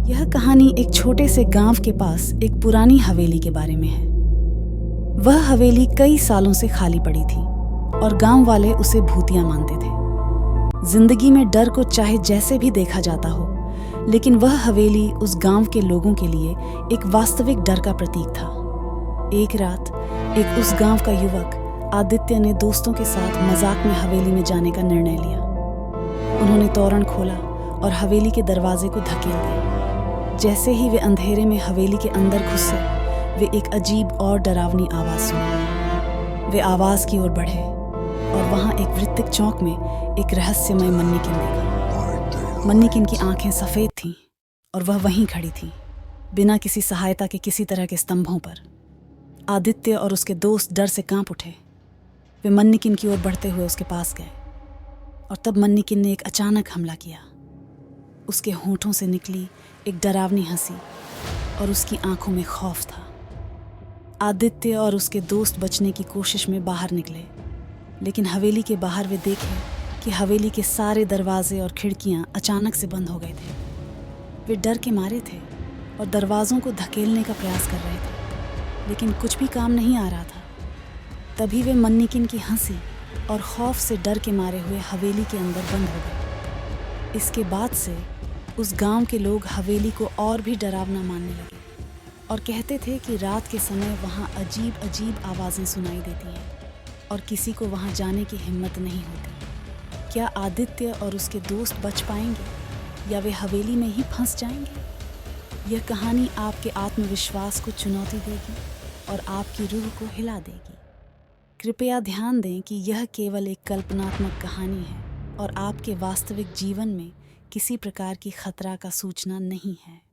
यह कहानी एक छोटे से गांव के पास एक पुरानी हवेली के बारे में है। वह हवेली कई सालों से खाली पड़ी थी और गांव वाले उसे भूतिया मानते थे। जिंदगी में डर को चाहे जैसे भी देखा जाता हो, लेकिन वह हवेली उस गांव के लोगों के लिए एक वास्तविक डर का प्रतीक था। एक रात एक उस गांव का युवक आदित्य ने दोस्तों के साथ मजाक में हवेली में जाने का निर्णय लिया। उन्होंने तोरण खोला और हवेली के दरवाजे को धकेल दिया। जैसे ही वे अंधेरे में हवेली के अंदर घुसे, वे एक अजीब और डरावनी आवाज सुनी। वे आवाज की ओर बढ़े और वहां एक वृत्तिक चौक में एक रहस्यमय मन्नीकिन देखा। मन्नीकिन की आंखें सफेद थीं और वह वहीं खड़ी थी, बिना किसी सहायता के किसी तरह के स्तंभों पर। आदित्य और उसके दोस्त डर से कांप उठे। वे मन्नीकिन की ओर बढ़ते हुए उसके पास गए और तब मन्नीकिन ने एक अचानक हमला किया। उसके होठों से निकली एक डरावनी हंसी और उसकी आंखों में खौफ था। आदित्य और उसके दोस्त बचने की कोशिश में बाहर निकले, लेकिन हवेली के बाहर वे देखे कि हवेली के सारे दरवाजे और खिड़कियां अचानक से बंद हो गए थे। वे डर के मारे थे और दरवाजों को धकेलने का प्रयास कर रहे थे, लेकिन कुछ भी काम नहीं आ रहा था। तभी वे मन्नीकिन की हंसी और खौफ से डर के मारे हुए हवेली के अंदर बंद हो गए। इसके बाद से उस गांव के लोग हवेली को और भी डरावना मानने लगे और कहते थे कि रात के समय वहां अजीब अजीब आवाज़ें सुनाई देती हैं और किसी को वहां जाने की हिम्मत नहीं होती। क्या आदित्य और उसके दोस्त बच पाएंगे या वे हवेली में ही फंस जाएंगे? यह कहानी आपके आत्मविश्वास को चुनौती देगी और आपकी रूह को हिला देगी। कृपया ध्यान दें कि यह केवल एक कल्पनात्मक कहानी है और आपके वास्तविक जीवन में किसी प्रकार की खतरा का सूचना नहीं है।